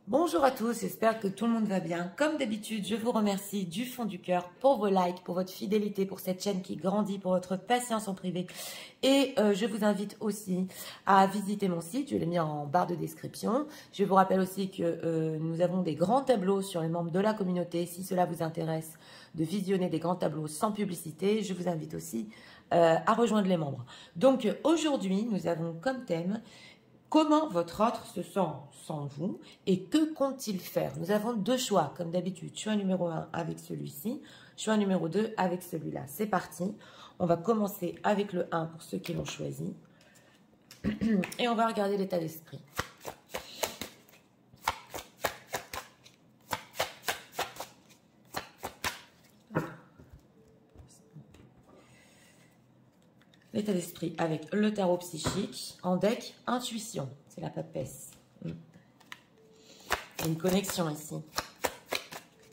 Bonjour à tous, j'espère que tout le monde va bien. Comme d'habitude, je vous remercie du fond du cœur pour vos likes, pour votre fidélité, pour cette chaîne qui grandit, pour votre patience en privé. Et je vous invite aussi à visiter mon site, je l'ai mis en barre de description. Je vous rappelle aussi que nous avons des grands tableaux sur les membres de la communauté. Si cela vous intéresse de visionner des grands tableaux sans publicité, je vous invite aussi à rejoindre les membres. Donc aujourd'hui, nous avons comme thème comment votre autre se sent sans vous et que compte-t-il faire? Nous avons deux choix, comme d'habitude. Choix numéro 1 avec celui-ci, choix numéro 2 avec celui-là. C'est parti. On va commencer avec le 1 pour ceux qui l'ont choisi. Et on va regarder l'état d'esprit. L'état d'esprit avec le tarot psychique en deck intuition. C'est la papesse. Il y a une connexion ici.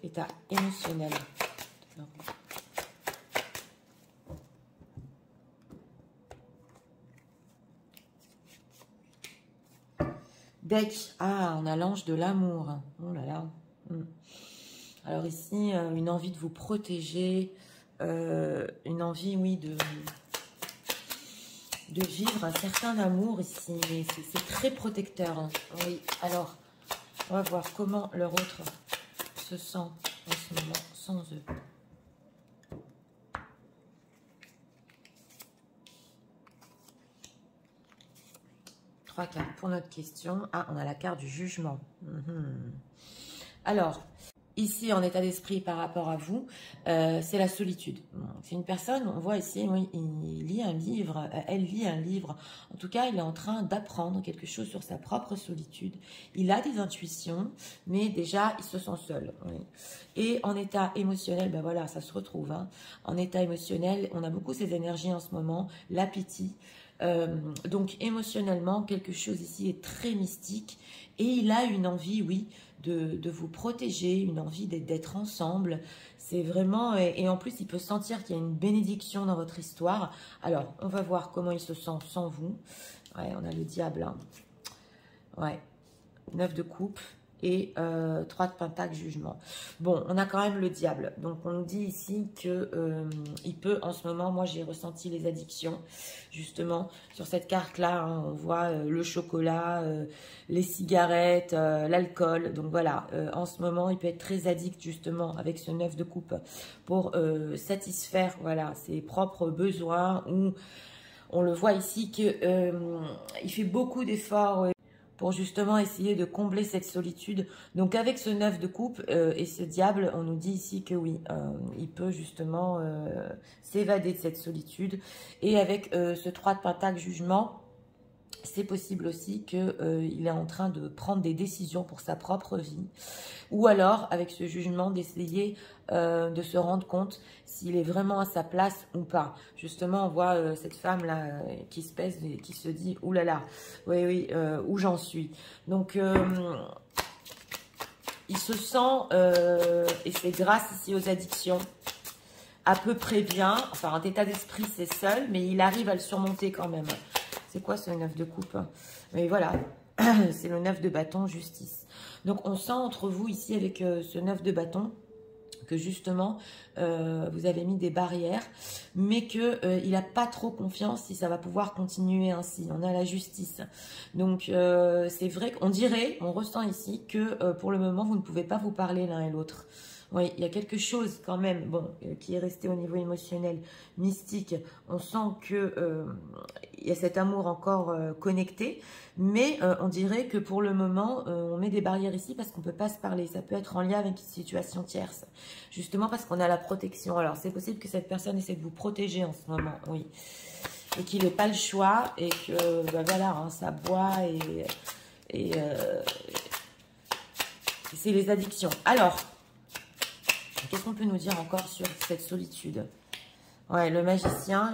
État émotionnel. Deck. Ah, on a l'ange de l'amour. Oh là là. Alors ici, une envie de vous protéger. Une envie, oui, de vivre un certain amour ici. C'est très protecteur. Hein. Oui, alors, on va voir comment leur autre se sent en ce moment sans eux. Trois cartes pour notre question. Ah, on a la carte du jugement. Alors, ici, en état d'esprit par rapport à vous, c'est la solitude. C'est une personne, on voit ici, oui, il lit un livre, elle lit un livre. En tout cas, il est en train d'apprendre quelque chose sur sa propre solitude. Il a des intuitions, mais déjà, il se sent seul. Oui. Et en état émotionnel, ben voilà, ça se retrouve. Hein. En état émotionnel, on a beaucoup ces énergies en ce moment, l'appétit. Donc, émotionnellement, quelque chose ici est très mystique. Et il a une envie, oui, de vous protéger, une envie d'être ensemble. C'est vraiment... Et en plus, il peut sentir qu'il y a une bénédiction dans votre histoire. Alors, on va voir comment il se sent sans vous. Ouais, on a le diable. Hein. Ouais, 9 de coupe et 3 de pentacle, jugement. Bon, on a quand même le diable. Donc, on nous dit ici que il peut, en ce moment, moi, j'ai ressenti les addictions, justement. Sur cette carte-là, hein, on voit le chocolat, les cigarettes, l'alcool. Donc, voilà, en ce moment, il peut être très addict, justement, avec ce 9 de coupe, pour satisfaire, voilà, ses propres besoins. Ou on le voit ici qu'il fait beaucoup d'efforts, pour justement essayer de combler cette solitude. Donc avec ce 9 de coupe et ce diable, on nous dit ici que oui, il peut justement s'évader de cette solitude. Et avec ce 3 de pentacle, jugement, c'est possible aussi qu'il est en train de prendre des décisions pour sa propre vie. Ou alors, avec ce jugement, d'essayer de se rendre compte s'il est vraiment à sa place ou pas. Justement, on voit cette femme-là qui se pèse et qui se dit « Ouh là là, oui, où j'en suis ?» Donc, il se sent, et c'est grâce ici aux addictions, à peu près bien. Enfin, un état d'esprit, c'est seul, mais il arrive à le surmonter quand même. C'est quoi ce 9 de coupe? Mais voilà, c'est le 9 de bâton, justice. Donc, on sent entre vous ici avec ce 9 de bâton que justement, vous avez mis des barrières, mais qu'il n'a pas trop confiance si ça va pouvoir continuer ainsi. On a la justice. Donc, c'est vrai qu'on dirait, on ressent ici que pour le moment, vous ne pouvez pas vous parler l'un et l'autre. Oui, il y a quelque chose quand même, bon, qui est resté au niveau émotionnel, mystique. On sent que il y a cet amour encore connecté, mais on dirait que pour le moment, on met des barrières ici parce qu'on ne peut pas se parler. Ça peut être en lien avec une situation tierce, justement parce qu'on a la protection. Alors, c'est possible que cette personne essaie de vous protéger en ce moment, oui, et qu'il n'ait pas le choix et que, ben voilà, hein, ça boit et c'est les addictions. Alors, qu'est-ce qu'on peut nous dire encore sur cette solitude? Ouais, le magicien,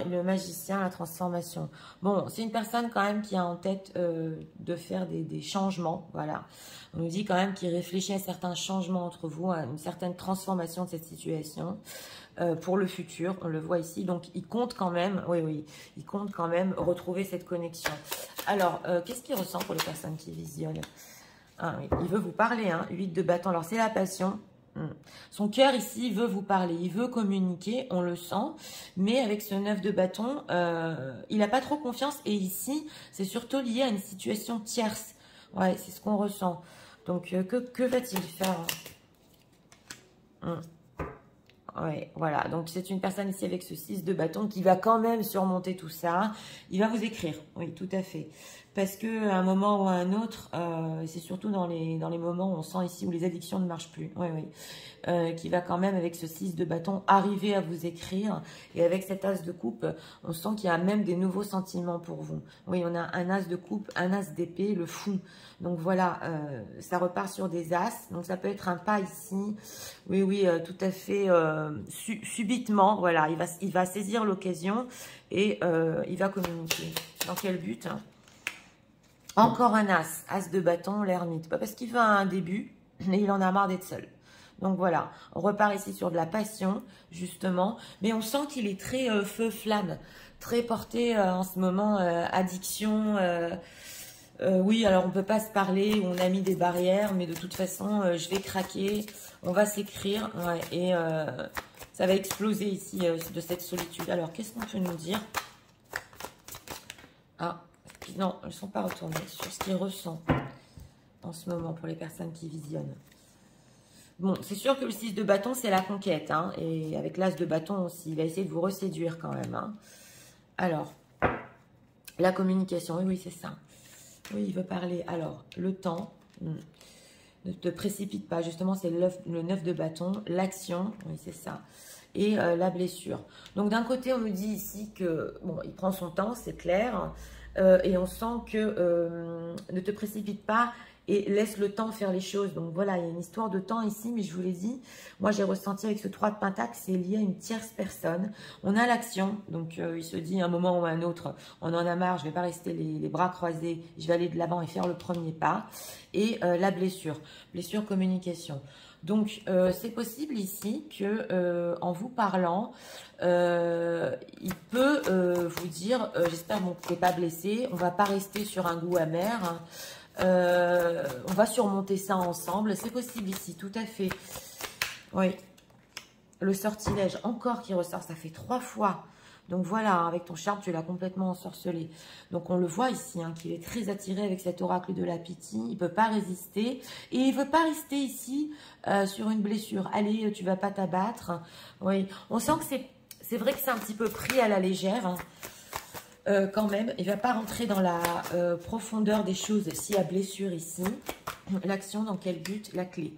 la transformation. Bon, c'est une personne quand même qui a en tête de faire des changements, voilà. On nous dit quand même qu'il réfléchit à certains changements entre vous, à une certaine transformation de cette situation pour le futur, on le voit ici. Donc, il compte quand même, oui, il compte quand même retrouver cette connexion. Alors, qu'est-ce qu'il ressent pour les personnes qui visionnent? Ah, oui. Il veut vous parler, hein. 8 de bâton. Alors, c'est la passion. Son cœur ici veut vous parler, il veut communiquer, on le sent, mais avec ce 9 de bâton, il n'a pas trop confiance et ici, c'est surtout lié à une situation tierce. Ouais, c'est ce qu'on ressent. Donc, que va-t-il faire? Ouais, voilà. Donc, c'est une personne ici avec ce 6 de bâton qui va quand même surmonter tout ça. Il va vous écrire, oui, tout à fait. Parce que à un moment ou à un autre, c'est surtout dans les moments où on sent ici où les addictions ne marchent plus. Oui, oui. Qui va quand même avec ce 6 de bâton arriver à vous écrire. Et avec cet as de coupe, on sent qu'il y a même des nouveaux sentiments pour vous. Oui, on a un as de coupe, un as d'épée, le fou. Donc voilà, ça repart sur des as. Donc ça peut être un pas ici. Oui, oui, tout à fait subitement. Voilà, il va saisir l'occasion et il va communiquer. Dans quel but, hein? Encore un as, as de bâton, l'ermite. Pas parce qu'il veut un début, mais il en a marre d'être seul. Donc voilà, on repart ici sur de la passion, justement. Mais on sent qu'il est très feu-flamme, très porté en ce moment, addiction. Oui, alors on ne peut pas se parler, on a mis des barrières, mais de toute façon, je vais craquer, on va s'écrire. Ouais, et ça va exploser ici de cette solitude. Alors, qu'est-ce qu'on peut nous dire? Ah, non, elles ne sont pas retournées sur ce qu'il ressent en ce moment pour les personnes qui visionnent. Bon, c'est sûr que le 6 de bâton, c'est la conquête. Hein, et avec l'as de bâton aussi, il va essayer de vous reséduire quand même. Hein. Alors, la communication, oui, oui, c'est ça. Oui, il veut parler. Alors, le temps, ne te précipite pas. Justement, c'est le 9 de bâton. L'action, oui, c'est ça. Et la blessure. Donc, d'un côté, on nous dit ici que, bon, il prend son temps, c'est clair. Et on sent que ne te précipite pas et laisse le temps faire les choses. Donc voilà, il y a une histoire de temps ici, mais je vous l'ai dit, moi j'ai ressenti avec ce 3 de Pentacle, c'est lié à une tierce personne. On a l'action, donc il se dit à un moment ou à un autre, on en a marre, je ne vais pas rester les bras croisés, je vais aller de l'avant et faire le premier pas. Et la blessure communication. Donc, c'est possible ici que, en vous parlant, il peut vous dire, j'espère que vous n'êtes pas blessé, on ne va pas rester sur un goût amer, hein. On va surmonter ça ensemble. C'est possible ici, tout à fait. Oui, le sortilège, encore qui ressort, ça fait 3 fois. Donc voilà, avec ton charme, tu l'as complètement ensorcelé. Donc on le voit ici, hein, qu'il est très attiré avec cet oracle de la pitié. Il ne peut pas résister. Et il ne veut pas rester ici sur une blessure. Allez, tu ne vas pas t'abattre. Oui, on sent que c'est vrai que c'est un petit peu pris à la légère. Hein. Quand même, il ne va pas rentrer dans la profondeur des choses s'il y a blessure ici. L'action, dans quel but? La clé.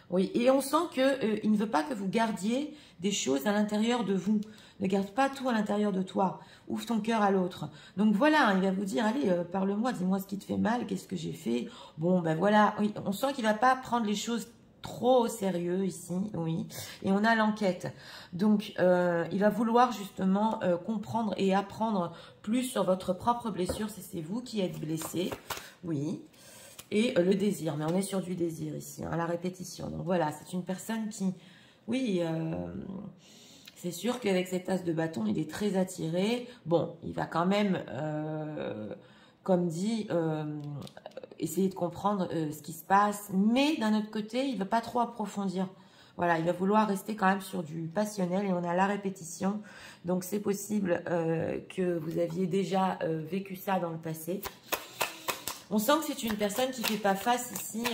Oui, et on sent qu'il ne veut pas que vous gardiez des choses à l'intérieur de vous. Ne garde pas tout à l'intérieur de toi. Ouvre ton cœur à l'autre. Donc voilà, il va vous dire, allez, parle-moi, dis-moi ce qui te fait mal, qu'est-ce que j'ai fait. Bon, ben voilà, oui, on sent qu'il ne va pas prendre les choses trop au sérieux ici, oui. Et on a l'enquête. Donc, il va vouloir justement comprendre et apprendre plus sur votre propre blessure. C'est vous qui êtes blessé, oui. Et le désir, mais on est sur du désir ici, hein, la répétition. Donc voilà, c'est une personne qui, oui, c'est sûr qu'avec cet as de bâton, il est très attiré. Bon, il va quand même, comme dit, essayer de comprendre ce qui se passe. Mais d'un autre côté, il ne va pas trop approfondir. Voilà, il va vouloir rester quand même sur du passionnel et on a la répétition. Donc c'est possible que vous aviez déjà vécu ça dans le passé. On sent que c'est une personne qui ne fait pas face ici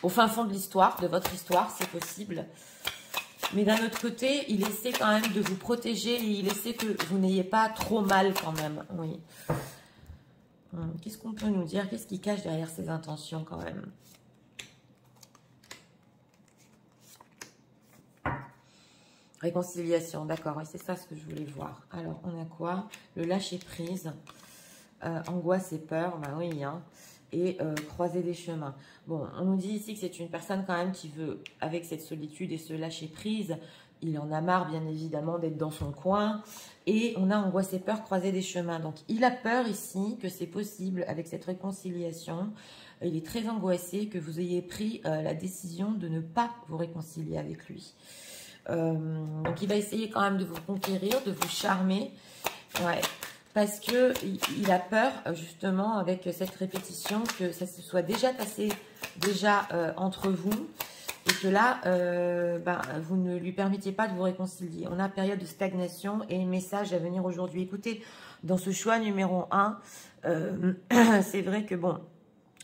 au fin fond de l'histoire, de votre histoire, c'est possible. Mais d'un autre côté, il essaie quand même de vous protéger et il essaie que vous n'ayez pas trop mal quand même. Oui. Qu'est-ce qu'on peut nous dire? Qu'est-ce qui cache derrière ses intentions quand même? Réconciliation, d'accord. Et c'est ça ce que je voulais voir. Alors, on a quoi? Le lâcher-prise. Angoisse et peur, bah oui, hein, et croiser des chemins. Bon, on nous dit ici que c'est une personne quand même qui veut, avec cette solitude et ce lâcher prise, il en a marre bien évidemment d'être dans son coin, et on a angoisse et peur, croiser des chemins. Donc il a peur ici que c'est possible avec cette réconciliation, il est très angoissé que vous ayez pris la décision de ne pas vous réconcilier avec lui. Donc il va essayer quand même de vous conquérir, de vous charmer, ouais. parce que il a peur, justement, avec cette répétition, que ça se soit déjà passé entre vous, et que là, vous ne lui permettiez pas de vous réconcilier. On a période de stagnation et message à venir aujourd'hui. Écoutez, dans ce choix numéro 1, c'est vrai que bon,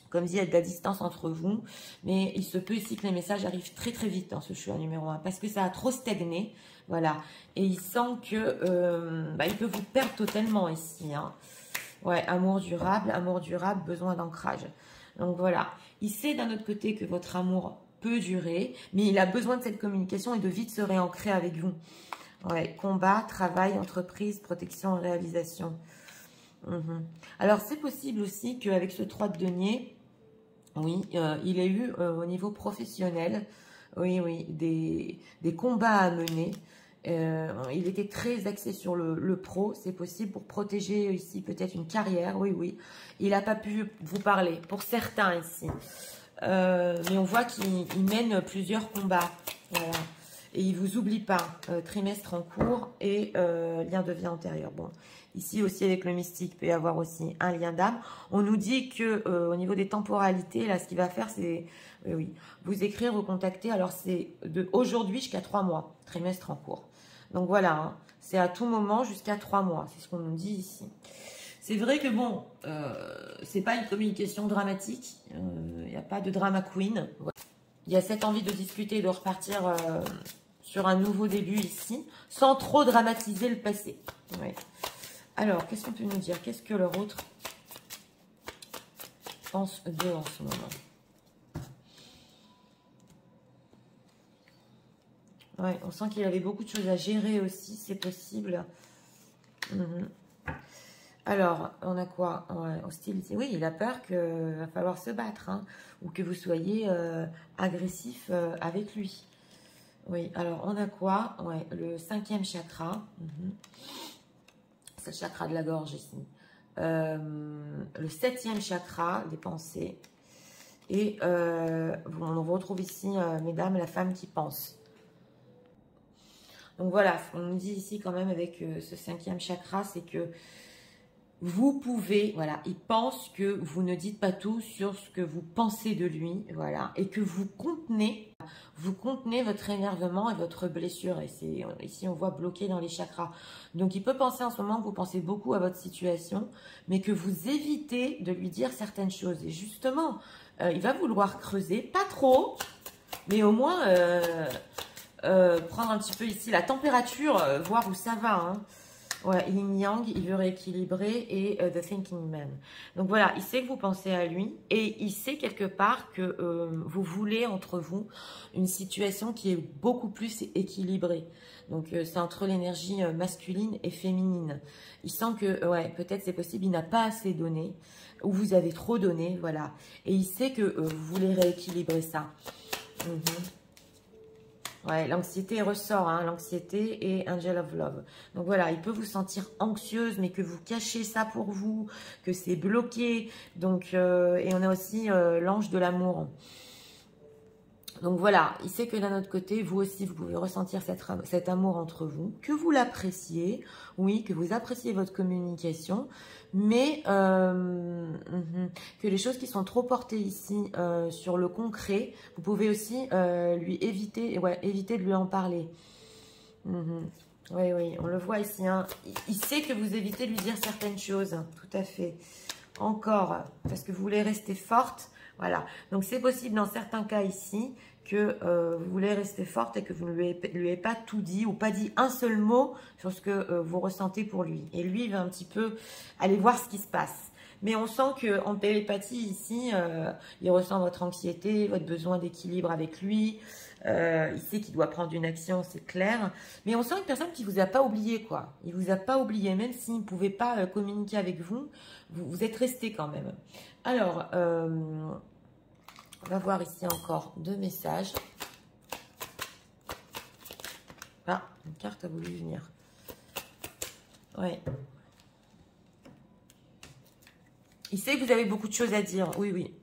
comme dit, il y a de la distance entre vous, mais il se peut ici que les messages arrivent très très vite dans ce choix numéro 1, parce que ça a trop stagné, voilà, et il sent que il peut vous perdre totalement ici, hein. Ouais, amour durable, besoin d'ancrage. Donc voilà, il sait d'un autre côté que votre amour peut durer, mais il a besoin de cette communication et de vite se réancrer avec vous. Ouais, combat, travail, entreprise, protection et réalisation. Alors, c'est possible aussi qu'avec ce 3 de denier, oui, il ait eu au niveau professionnel, oui, des combats à mener. Il était très axé sur le pro, c'est possible, pour protéger ici peut-être une carrière, oui. Il n'a pas pu vous parler, pour certains ici. Mais on voit qu'il mène plusieurs combats, voilà. Et il ne vous oublie pas, trimestre en cours et lien de vie antérieur. Bon, ici aussi avec le mystique, il peut y avoir aussi un lien d'âme. On nous dit que au niveau des temporalités, là, ce qu'il va faire, c'est vous écrire, vous contacter. Alors, c'est de aujourd'hui jusqu'à 3 mois, trimestre en cours. Donc voilà, hein, c'est à tout moment jusqu'à 3 mois, c'est ce qu'on nous dit ici. C'est vrai que bon, c'est pas une communication dramatique, il n'y a pas de drama queen. Il y a cette envie de discuter, de repartir sur un nouveau début ici, sans trop dramatiser le passé. Ouais. Alors, qu'est-ce qu'on peut nous dire? Qu'est-ce que leur autre pense d'eux en ce moment? Ouais, on sent qu'il avait beaucoup de choses à gérer aussi, c'est possible. Alors, on a quoi? Ouais, hostilité. Oui, il a peur qu'il va falloir se battre, hein, ou que vous soyez agressif avec lui. Oui, alors on a quoi? Ouais, le 5e chakra. C'est le chakra de la gorge ici. Le 7e chakra des pensées. Et on retrouve ici, mesdames, la femme qui pense. Donc voilà, ce qu'on nous dit ici quand même avec ce 5e chakra, c'est que vous pouvez, voilà, il pense que vous ne dites pas tout sur ce que vous pensez de lui, voilà, et que vous contenez votre énervement et votre blessure. Et c'est ici, on voit bloqué dans les chakras. Donc, il peut penser en ce moment que vous pensez beaucoup à votre situation, mais que vous évitez de lui dire certaines choses. Et justement, il va vouloir creuser, pas trop, mais au moins prendre un petit peu ici la température, voir où ça va, hein. Ouais, Yin Yang, il veut rééquilibrer, et The Thinking Man. Donc voilà, il sait que vous pensez à lui et il sait quelque part que vous voulez entre vous une situation qui est beaucoup plus équilibrée. Donc c'est entre l'énergie masculine et féminine. Il sent que, ouais, peut-être c'est possible, il n'a pas assez donné ou vous avez trop donné, voilà. Et il sait que vous voulez rééquilibrer ça. Ouais, l'anxiété ressort, hein, l'anxiété et Angel of Love. Donc voilà, il peut vous sentir anxieuse, mais que vous cachez ça pour vous, que c'est bloqué. Donc, et on a aussi l'ange de l'amour. Donc voilà, il sait que d'un autre côté, vous aussi, vous pouvez ressentir cet amour entre vous, que vous l'appréciez, oui, que vous appréciez votre communication, mais que les choses qui sont trop portées ici sur le concret, vous pouvez aussi lui éviter de lui en parler. Oui, on le voit ici, hein. Il sait que vous évitez de lui dire certaines choses, tout à fait. Encore, parce que vous voulez rester forte, voilà. Donc c'est possible dans certains cas ici que vous voulez rester forte et que vous ne lui ayez pas tout dit ou pas dit un seul mot sur ce que vous ressentez pour lui. Et lui, il va un petit peu aller voir ce qui se passe. Mais on sent qu'en télépathie ici, il ressent votre anxiété, votre besoin d'équilibre avec lui. Il sait qu'il doit prendre une action, c'est clair. Mais on sent une personne qui ne vous a pas oublié, quoi. Il ne vous a pas oublié, même s'il ne pouvait pas communiquer avec vous. Vous êtes resté quand même. Alors, on va voir ici encore 2 messages. Ah, une carte a voulu venir. Ouais. Il sait que vous avez beaucoup de choses à dire. Oui.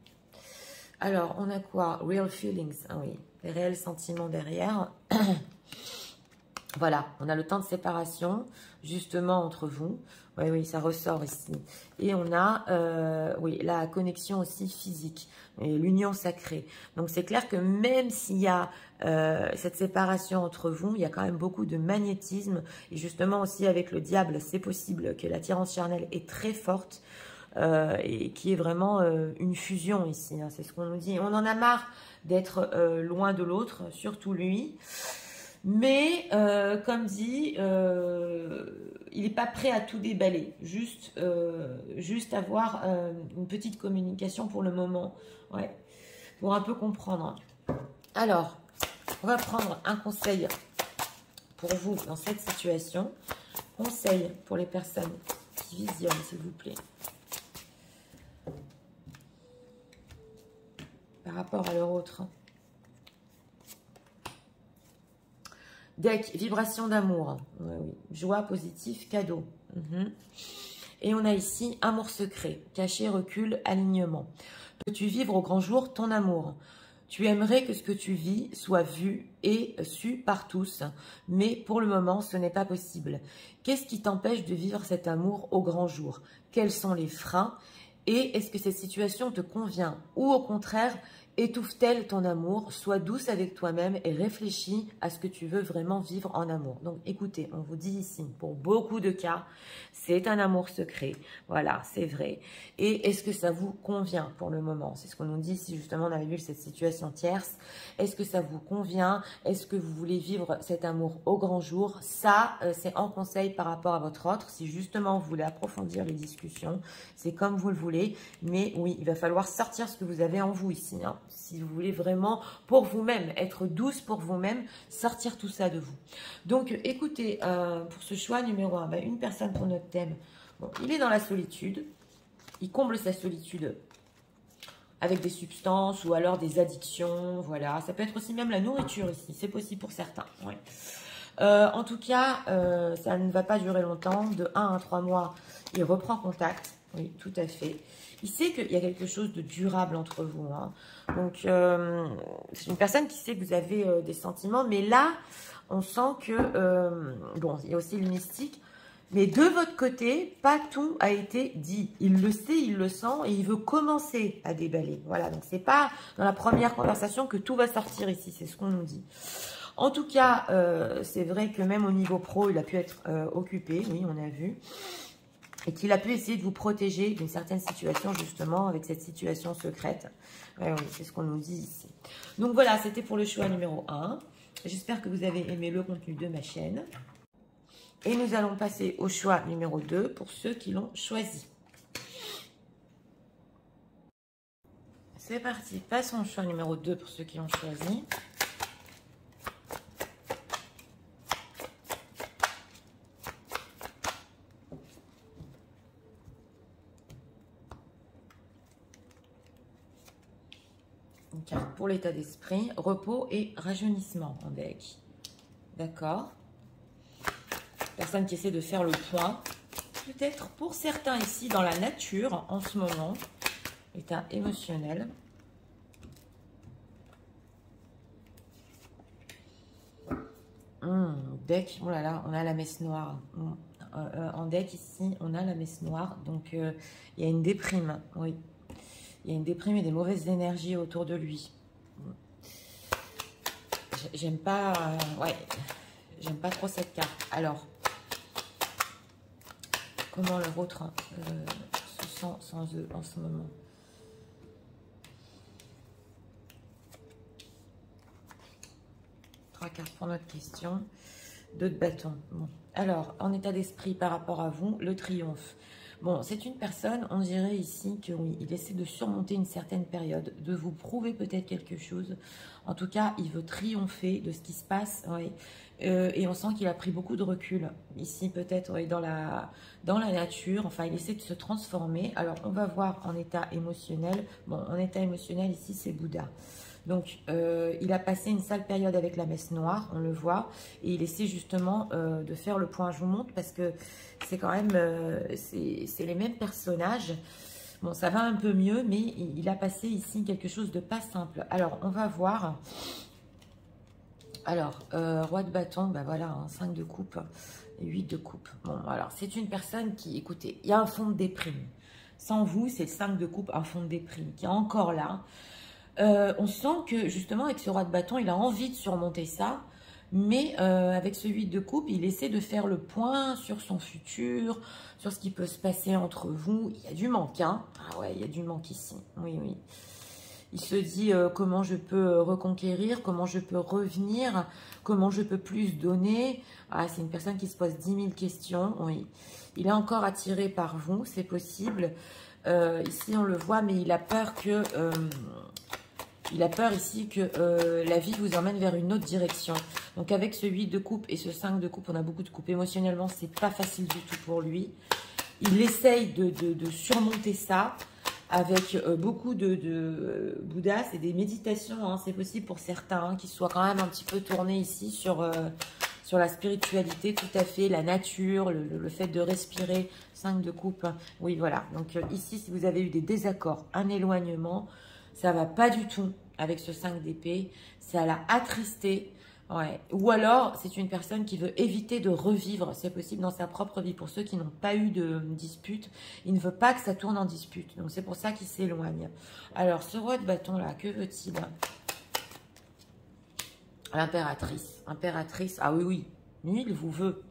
Alors, on a quoi? Real feelings. Ah oui, les réels sentiments derrière. Voilà, on a le temps de séparation, justement, entre vous. Oui, oui, ça ressort ici. Et on a, oui, la connexion aussi physique, l'union sacrée. Donc, c'est clair que même s'il y a cette séparation entre vous, il y a quand même beaucoup de magnétisme. Et justement aussi avec le diable, c'est possible que l'attirance charnelle est très forte et qui est vraiment une fusion ici. Hein, c'est ce qu'on nous dit. On en a marre d'être loin de l'autre, surtout lui. Mais, comme dit, il n'est pas prêt à tout déballer. Juste avoir une petite communication pour le moment. Ouais, pour un peu comprendre. Alors, on va prendre un conseil pour vous dans cette situation. Conseil pour les personnes qui visionnent, s'il vous plaît. Par rapport à leur autre. Deck, vibration d'amour. Oui, oui. Joie, positif, cadeau. Et on a ici amour secret, caché, recul, alignement. Peux-tu vivre au grand jour ton amour? Tu aimerais que ce que tu vis soit vu et su par tous, mais pour le moment, ce n'est pas possible. Qu'est-ce qui t'empêche de vivre cet amour au grand jour? Quels sont les freins? Et est-ce que cette situation te convient? Ou au contraire, étouffe-t-elle ton amour? Sois douce avec toi-même et réfléchis à ce que tu veux vraiment vivre en amour. Donc écoutez, on vous dit ici, pour beaucoup de cas, c'est un amour secret. Voilà, c'est vrai. Et est-ce que ça vous convient pour le moment? C'est ce qu'on nous dit ici, justement, on avait vu cette situation tierce. Est-ce que ça vous convient? Est-ce que vous voulez vivre cet amour au grand jour? Ça, c'est en conseil par rapport à votre autre. Si justement vous voulez approfondir les discussions, c'est comme vous le voulez. Mais oui, il va falloir sortir ce que vous avez en vous ici, hein. Si vous voulez vraiment, pour vous-même, être douce pour vous-même, sortir tout ça de vous. Donc, écoutez, pour ce choix numéro 1, une personne pour notre thème. Bon, il est dans la solitude. Il comble sa solitude avec des substances ou alors des addictions. Voilà, ça peut être aussi même la nourriture ici. C'est possible pour certains. Oui. En tout cas, ça ne va pas durer longtemps. De 1 à 3 mois, il reprend contact. Oui, tout à fait. Il sait qu'il y a quelque chose de durable entre vous. Hein. Donc, c'est une personne qui sait que vous avez des sentiments. Mais là, on sent que... bon, il y a aussi le mystique. Mais de votre côté, pas tout a été dit. Il le sait, il le sent et il veut commencer à déballer. Voilà, donc c'est pas dans la première conversation que tout va sortir ici. C'est ce qu'on nous dit. En tout cas, c'est vrai que même au niveau pro, il a pu être occupé. Oui, on a vu. Et qu'il a pu essayer de vous protéger d'une certaine situation, justement, avec cette situation secrète. Ouais, oui, c'est ce qu'on nous dit ici. Donc voilà, c'était pour le choix numéro 1. J'espère que vous avez aimé le contenu de ma chaîne. Et nous allons passer au choix numéro 2 pour ceux qui l'ont choisi. C'est parti, passons au choix numéro 2 pour ceux qui l'ont choisi. Une carte pour l'état d'esprit, repos et rajeunissement en deck. D'accord. Personne qui essaie de faire le point. Peut-être pour certains ici dans la nature en ce moment. État émotionnel. Deck, oh là là, on a la messe noire. En deck ici, on a la messe noire. Donc, il y a une déprime, oui. Il y a une déprime et des mauvaises énergies autour de lui. J'aime pas, ouais, j'aime pas trop cette carte. Alors, comment le vôtre se sent sans eux en ce moment? Trois cartes pour notre question. 2 de bâton. Bon. Alors, en état d'esprit par rapport à vous, le triomphe. Bon, c'est une personne, on dirait ici que oui, il essaie de surmonter une certaine période, de vous prouver peut-être quelque chose. En tout cas, il veut triompher de ce qui se passe. Oui. Et on sent qu'il a pris beaucoup de recul. Ici, peut-être oui, dans la nature. Enfin, il essaie de se transformer. Alors, on va voir en état émotionnel. Bon, en état émotionnel, ici, c'est Bouddha. Donc, il a passé une sale période avec la messe noire, on le voit. Et il essaie justement de faire le point. Je vous montre parce que c'est quand même... c'est les mêmes personnages. Bon, ça va un peu mieux, mais il a passé ici quelque chose de pas simple. Alors, on va voir. Alors, roi de bâton, ben voilà, 5 de coupe. 8 de coupe. Bon, alors, c'est une personne qui, écoutez, il y a un fond de déprime. Sans vous, c'est le 5 de coupe, un fond de déprime qui est encore là. On sent que, justement, avec ce roi de bâton, il a envie de surmonter ça. Mais avec ce 8 de coupe, il essaie de faire le point sur son futur, sur ce qui peut se passer entre vous. Il y a du manque, hein. Ah ouais, il y a du manque ici. Oui, oui. Il se dit comment je peux reconquérir, comment je peux revenir, comment je peux plus donner. Ah, c'est une personne qui se pose 10 000 questions. Oui. Il est encore attiré par vous, c'est possible. Ici, on le voit, mais il a peur que... il a peur ici que la vie vous emmène vers une autre direction. Donc avec ce 8 de coupe et ce 5 de coupe, on a beaucoup de coupe. Émotionnellement, c'est pas facile du tout pour lui. Il essaye de surmonter ça avec beaucoup de Bouddha. C'est des méditations, hein, c'est possible pour certains, hein, qui soient quand même un petit peu tournés ici sur la spiritualité, tout à fait, la nature, le fait de respirer. 5 de coupe, oui, voilà. Donc ici, si vous avez eu des désaccords, un éloignement, ça va pas du tout avec ce 5 d'épée. Ça l'a attristé. Ouais. Ou alors, c'est une personne qui veut éviter de revivre, c'est possible, dans sa propre vie. Pour ceux qui n'ont pas eu de dispute, il ne veut pas que ça tourne en dispute. Donc, c'est pour ça qu'il s'éloigne. Alors, ce roi de bâton là, que veut-il? L'impératrice. Impératrice, ah oui, oui. Lui, il vous veut.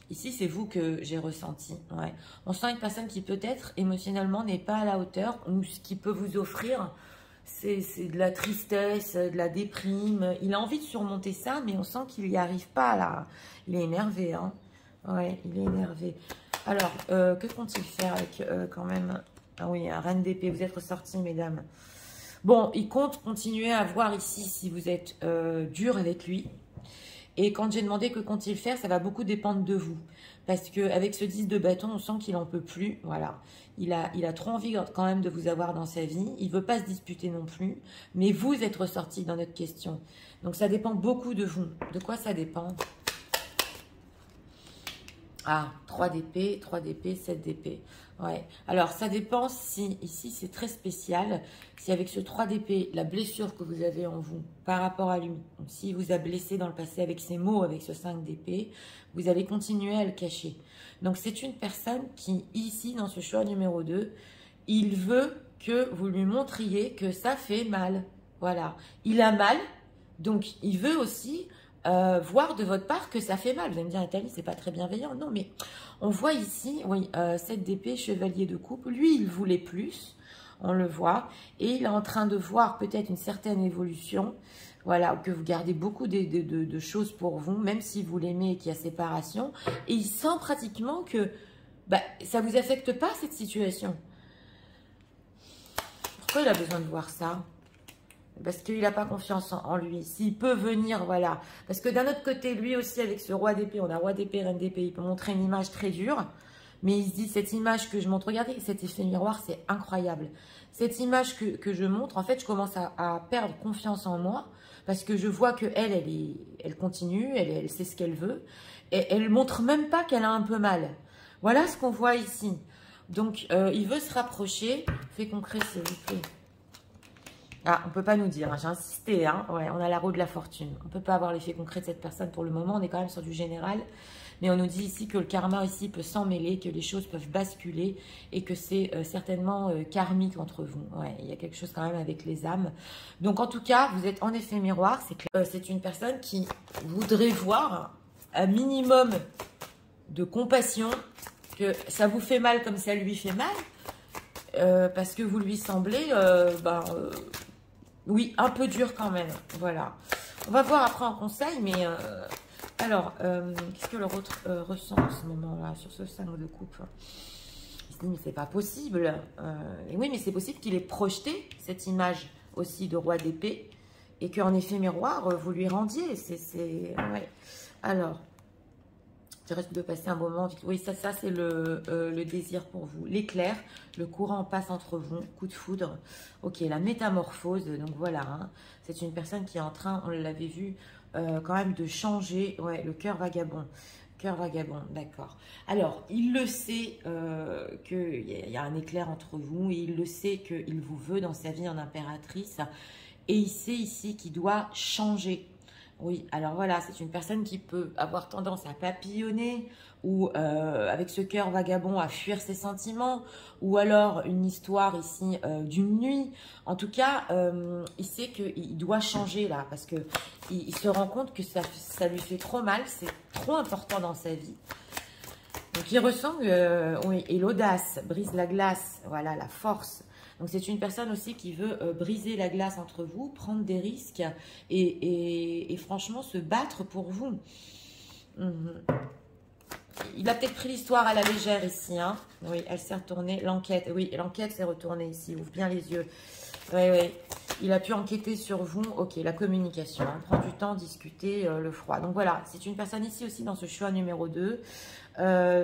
Ici, c'est vous que j'ai ressenti. Ouais. On sent une personne qui peut-être émotionnellement n'est pas à la hauteur, ou ce qu'il peut vous offrir, c'est de la tristesse, de la déprime. Il a envie de surmonter ça, mais on sent qu'il n'y arrive pas là. Il est énervé, hein. Ouais, il est énervé. Alors, que compte-t-il faire avec quand même... Ah oui, un reine d'épée, vous êtes ressorti, mesdames. Bon, il compte continuer à voir ici si vous êtes dur avec lui. Et quand j'ai demandé que compte-t-il faire, ça va beaucoup dépendre de vous. Parce qu'avec ce 10 de bâton, on sent qu'il n'en peut plus. Voilà. Il a trop envie quand même de vous avoir dans sa vie. Il ne veut pas se disputer non plus. Mais vous êtes ressorti dans notre question. Donc ça dépend beaucoup de vous. De quoi ça dépend? Ah, 3 d'épée, 7 d'épée. Ouais. Alors, ça dépend si, ici, c'est très spécial, si avec ce 3 d'épée, la blessure que vous avez en vous par rapport à lui, donc s'il vous a blessé dans le passé avec ces mots, avec ce 5 d'épée, vous allez continuer à le cacher. Donc, c'est une personne qui, ici, dans ce choix numéro 2, il veut que vous lui montriez que ça fait mal. Voilà. Il a mal, donc il veut aussi... voir de votre part que ça fait mal. Vous allez me dire, Nathalie, c'est pas très bienveillant. Non, mais on voit ici, oui, 7 d'épée, chevalier de coupe. Lui, il voulait plus, on le voit. Et il est en train de voir peut-être une certaine évolution. Voilà, que vous gardez beaucoup de choses pour vous, même si vous l'aimez et qu'il y a séparation. Et il sent pratiquement que bah, ça ne vous affecte pas, cette situation. Pourquoi il a besoin de voir ça? Parce qu'il n'a pas confiance en lui. S'il peut venir, voilà. Parce que d'un autre côté, lui aussi, avec ce roi d'épée, on a roi d'épée, reine d'épée, il peut montrer une image très dure. Mais il se dit, cette image que je montre, regardez, cet effet miroir, c'est incroyable. Cette image que je montre, en fait, je commence à perdre confiance en moi. Parce que je vois qu'elle, elle continue, elle sait ce qu'elle veut. Et elle ne montre même pas qu'elle a un peu mal. Voilà ce qu'on voit ici. Donc, il veut se rapprocher. Fait concret, s'il vous plaît. Ah, on ne peut pas nous dire, hein, j'ai insisté, hein. Ouais, on a la roue de la fortune. On ne peut pas avoir l'effet concret de cette personne pour le moment, on est quand même sur du général. Mais on nous dit ici que le karma ici peut s'en mêler, que les choses peuvent basculer et que c'est certainement karmique entre vous. Ouais, il y a quelque chose quand même avec les âmes. Donc en tout cas, vous êtes en effet miroir, c'est clair. C'est une personne qui voudrait voir un minimum de compassion, que ça vous fait mal comme ça lui fait mal, parce que vous lui semblez... oui, un peu dur quand même. Voilà. On va voir après en conseil, mais... alors, qu'est-ce que leur autre ressent en ce moment-là, sur ce 5 de coupe? Il se dit, mais c'est pas possible. Et oui, mais c'est possible qu'il ait projeté cette image aussi de roi d'épée, et qu'en effet miroir, vous lui rendiez. Ouais. Alors, je risque de passer un moment. Oui, ça c'est le désir pour vous. L'éclair, le courant passe entre vous, coup de foudre. Ok, la métamorphose, donc voilà. Hein, c'est une personne qui est en train, on l'avait vu, quand même de changer. Ouais, le cœur vagabond. Cœur vagabond, d'accord. Alors, il le sait qu'il y a un éclair entre vous, et il le sait qu'il vous veut dans sa vie en impératrice. Et il sait ici qu'il doit changer. Oui, alors voilà, c'est une personne qui peut avoir tendance à papillonner ou avec ce cœur vagabond à fuir ses sentiments ou alors une histoire ici d'une nuit. En tout cas, il sait qu'il doit changer là parce que il se rend compte que ça lui fait trop mal, c'est trop important dans sa vie. Donc il ressent oui, et l'audace brise la glace, voilà, la force. Donc c'est une personne aussi qui veut briser la glace entre vous, prendre des risques et franchement se battre pour vous. Mhm. Il a peut-être pris l'histoire à la légère ici. Hein. Oui, elle s'est retournée. L'enquête, oui, l'enquête s'est retournée ici. Ouvre bien les yeux. Oui, oui. Il a pu enquêter sur vous. Ok, la communication. Hein. Prend du temps, discuter, le froid. Donc voilà, c'est une personne ici aussi dans ce choix numéro 2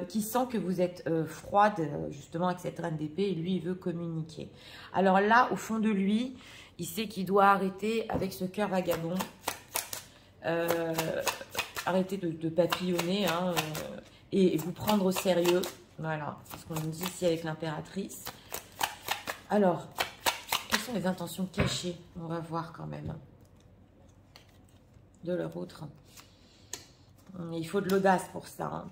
qui sent que vous êtes froide, justement, avec cette reine d'épée. Et lui, il veut communiquer. Alors là, au fond de lui, il sait qu'il doit arrêter avec ce cœur vagabond. Arrêter de papillonner, hein, et vous prendre au sérieux. Voilà, c'est ce qu'on nous dit ici avec l'impératrice. Alors, quelles sont les intentions cachées? On va voir quand même. De leur autre. Il faut de l'audace pour ça. Hein.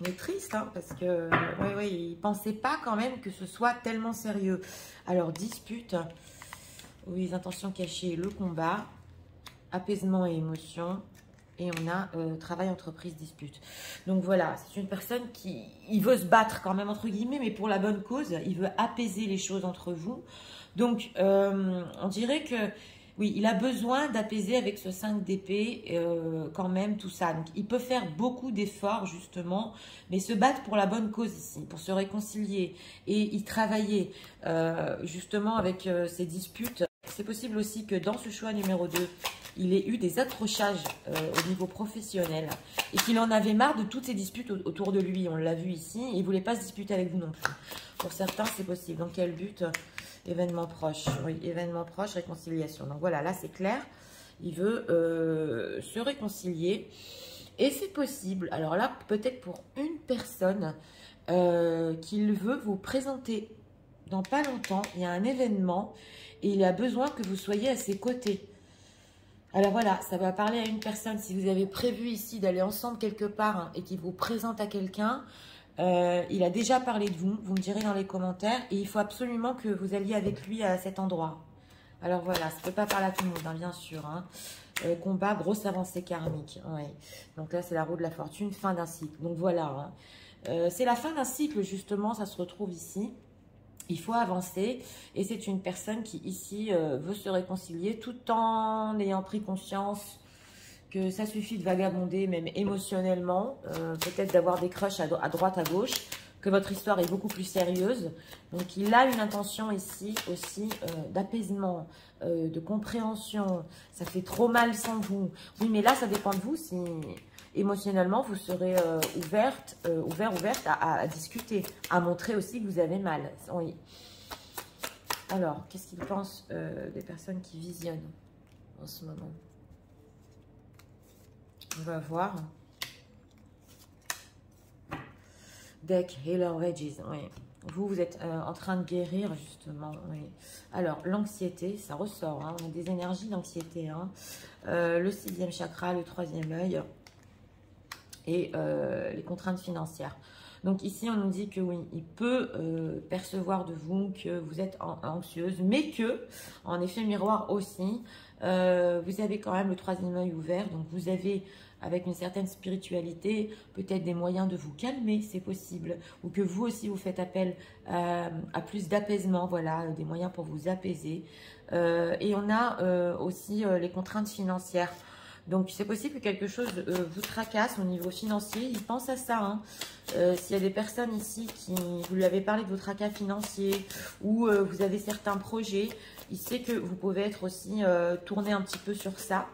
On est triste, hein, parce que oui, ils ne pensaient pas quand même que ce soit tellement sérieux. Alors, dispute. Oui, les intentions cachées, le combat, apaisement et émotion. Et on a travail, entreprise, dispute. Donc voilà, c'est une personne qui il veut se battre quand même, entre guillemets, mais pour la bonne cause. Il veut apaiser les choses entre vous. Donc, on dirait que, oui, il a besoin d'apaiser avec ce 5 d'épée quand même tout ça. Donc, il peut faire beaucoup d'efforts, justement, mais se battre pour la bonne cause ici, pour se réconcilier et y travailler, justement, avec ces disputes. C'est possible aussi que dans ce choix numéro 2, il ait eu des accrochages au niveau professionnel et qu'il en avait marre de toutes ces disputes autour de lui. On l'a vu ici. Et il ne voulait pas se disputer avec vous non plus. Pour certains, c'est possible. Dans quel but? Événement proche. Oui, événement proche, réconciliation. Donc voilà, là, c'est clair. Il veut se réconcilier. Et c'est possible. Alors là, peut-être pour une personne qu'il veut vous présenter dans pas longtemps. Il y a un événement et il a besoin que vous soyez à ses côtés. Alors voilà, ça va parler à une personne. Si vous avez prévu ici d'aller ensemble quelque part, hein, et qu'il vous présente à quelqu'un, il a déjà parlé de vous. Vous me direz dans les commentaires. Et il faut absolument que vous alliez avec lui à cet endroit. Alors voilà, ça ne peut pas parler à tout le monde, hein, bien sûr. Hein. Combat, grosse avancée karmique. Ouais. Donc là, c'est la roue de la fortune, fin d'un cycle. Donc voilà, hein. C'est la fin d'un cycle, justement, ça se retrouve ici. Il faut avancer et c'est une personne qui ici veut se réconcilier tout en ayant pris conscience que ça suffit de vagabonder même émotionnellement, peut-être d'avoir des crushs à droite, à gauche, que votre histoire est beaucoup plus sérieuse. Donc il a une intention ici aussi d'apaisement, de compréhension. Ça fait trop mal sans vous. Oui, mais là ça dépend de vous si émotionnellement vous serez ouverte à discuter, à montrer aussi que vous avez mal. Oui. Alors, qu'est-ce qu'ils pensent des personnes qui visionnent en ce moment? On va voir. Deck, Healer Wedges, oui. Vous êtes en train de guérir, justement. Oui. Alors, l'anxiété, ça ressort. Hein. On a des énergies d'anxiété. Hein. Le 6e chakra, le 3e œil et les contraintes financières. Donc ici, on nous dit que oui, il peut percevoir de vous que vous êtes anxieuse, mais que, en effet miroir aussi, vous avez quand même le 3e œil ouvert. Donc vous avez, avec une certaine spiritualité, peut-être des moyens de vous calmer, c'est possible. Ou que vous aussi, vous faites appel à plus d'apaisement, voilà, des moyens pour vous apaiser. Et on a aussi les contraintes financières. Donc, c'est possible que quelque chose vous tracasse au niveau financier. Il pense à ça. Hein. S'il y a des personnes ici qui vous lui avez parlé de vos tracas financiers ou vous avez certains projets, il sait que vous pouvez être aussi tourné un petit peu sur ça.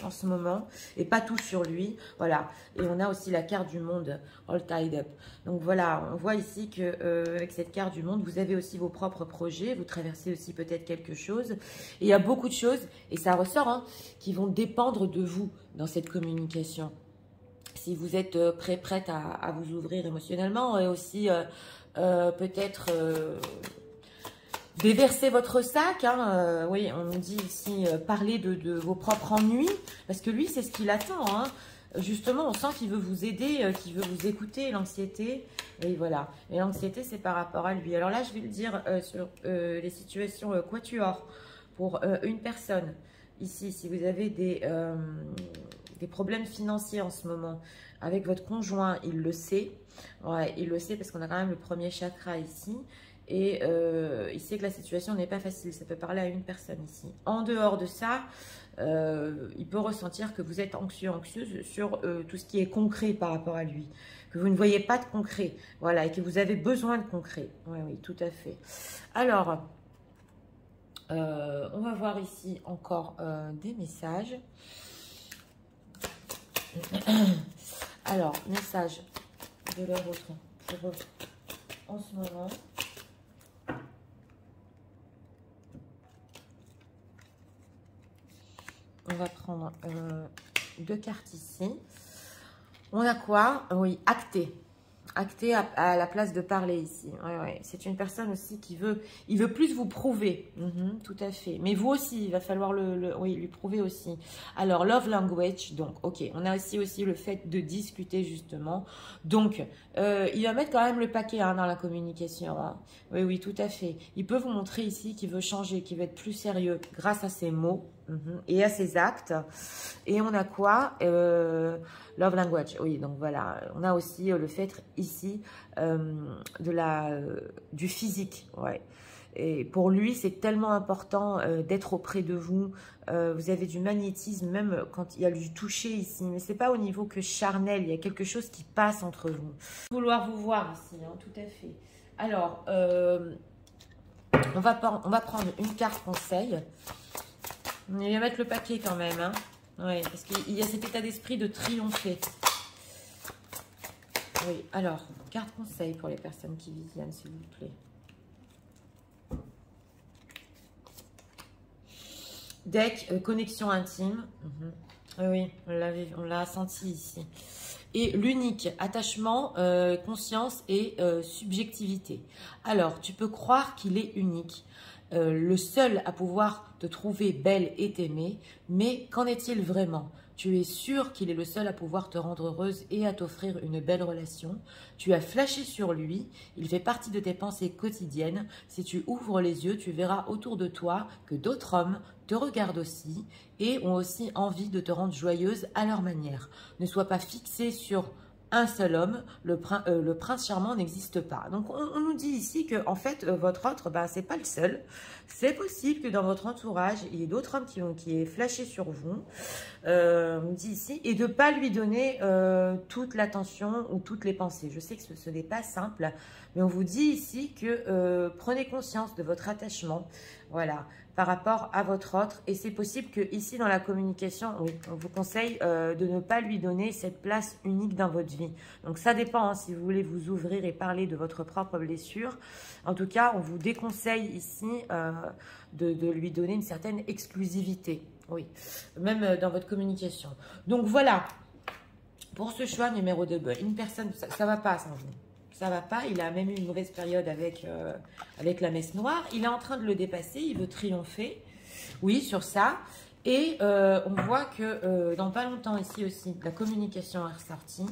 En ce moment, et pas tout sur lui, voilà. Et on a aussi la carte du monde, all tied up. Donc voilà, on voit ici que avec cette carte du monde, vous avez aussi vos propres projets, vous traversez aussi peut-être quelque chose. Et il y a beaucoup de choses, et ça ressort, hein, qui vont dépendre de vous dans cette communication. Si vous êtes prête à vous ouvrir émotionnellement, et aussi peut-être déverser votre sac, hein, oui, on nous dit ici, parler de vos propres ennuis, parce que lui, c'est ce qu'il attend, hein. Justement, on sent qu'il veut vous aider, qu'il veut vous écouter, l'anxiété, et voilà. Et l'anxiété, c'est par rapport à lui. Alors là, je vais le dire sur les situations quatuor, pour une personne, ici, si vous avez des problèmes financiers en ce moment, avec votre conjoint, il le sait, ouais, il le sait, parce qu'on a quand même le premier chakra ici, et il sait que la situation n'est pas facile. Ça peut parler à une personne ici. En dehors de ça, il peut ressentir que vous êtes anxieuse sur tout ce qui est concret par rapport à lui. Que vous ne voyez pas de concret. Voilà, et que vous avez besoin de concret. Oui, oui, tout à fait. Alors, on va voir ici encore des messages. Alors, message de leur autre pour eux en ce moment. On va prendre 2 cartes ici. On a quoi? Oui, acté. Acté à la place de parler ici. Ouais, ouais. C'est une personne aussi qui veut, il veut plus vous prouver. Tout à fait. Mais vous aussi, il va falloir oui, lui prouver aussi. Alors, love language. Donc, ok. On a aussi le fait de discuter justement. Donc, il va mettre quand même le paquet dans la communication. Hein. Oui, oui, tout à fait. Il peut vous montrer ici qu'il veut changer, qu'il veut être plus sérieux grâce à ses mots. Et à ses actes. Et on a quoi? Love language. Oui, donc voilà. On a aussi le fait ici du physique. Ouais. Et pour lui, c'est tellement important d'être auprès de vous. Vous avez du magnétisme, même quand il y a du toucher ici. Mais c'est pas au niveau que charnel. Il y a quelque chose qui passe entre vous. Vouloir vous voir ici, hein, tout à fait. Alors, on va prendre une carte conseil. Il va mettre le paquet quand même, hein. Oui, parce qu'il y a cet état d'esprit de triompher. Oui, alors, carte conseil pour les personnes qui visionnent, s'il vous plaît. Deck, connexion intime. Oui, on l'a senti ici. Et l'unique, attachement, conscience et subjectivité. Alors, tu peux croire qu'il est unique. Le seul à pouvoir te trouver belle et t'aimer, mais qu'en est-il vraiment? Tu es sûr qu'il est le seul à pouvoir te rendre heureuse et à t'offrir une belle relation. Tu as flashé sur lui, il fait partie de tes pensées quotidiennes. Si tu ouvres les yeux, tu verras autour de toi que d'autres hommes te regardent aussi et ont aussi envie de te rendre joyeuse à leur manière. Ne sois pas fixé sur un seul homme, le prince charmant n'existe pas. Donc, on nous dit ici que, en fait, votre autre, c'est pas le seul. C'est possible que dans votre entourage, il y ait d'autres hommes qui aient flashé sur vous, on nous dit ici, et de ne pas lui donner toute l'attention ou toutes les pensées. Je sais que ce n'est pas simple, mais on vous dit ici que prenez conscience de votre attachement, voilà, par rapport à votre autre. Et c'est possible que ici dans la communication, on vous conseille de ne pas lui donner cette place unique dans votre vie. Donc ça dépend hein, si vous voulez vous ouvrir et parler de votre propre blessure. En tout cas, on vous déconseille ici de lui donner une certaine exclusivité. Oui, même dans votre communication. Donc voilà, pour ce choix numéro 2, une personne, ça ne va pas sans vous. Ça va pas, il a même eu une mauvaise période avec la messe noire. Il est en train de le dépasser, il veut triompher. Oui, sur ça. Et on voit que dans pas longtemps ici aussi, la communication est ressortie.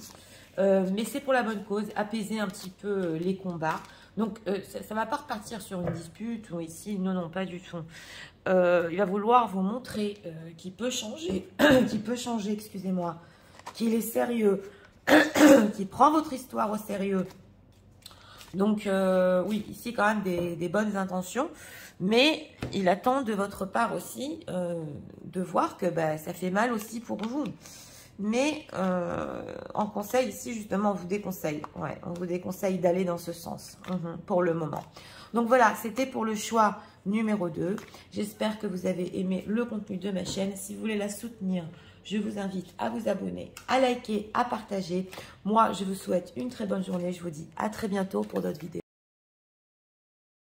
Mais c'est pour la bonne cause, apaiser un petit peu les combats. Donc ça ne va pas repartir sur une dispute ou ici, non, pas du tout. Il va vouloir vous montrer qu'il peut changer, excusez-moi, qu'il est sérieux, qu'il prend votre histoire au sérieux. Donc, oui, ici, quand même, des bonnes intentions. Mais il attend de votre part aussi de voir que ça fait mal aussi pour vous. Mais en conseil, ici, justement, on vous déconseille. Ouais, on vous déconseille d'aller dans ce sens pour le moment. Donc, voilà, c'était pour le choix numéro 2. J'espère que vous avez aimé le contenu de ma chaîne. Si vous voulez la soutenir, je vous invite à vous abonner, à liker, à partager. Moi, je vous souhaite une très bonne journée. Je vous dis à très bientôt pour d'autres vidéos.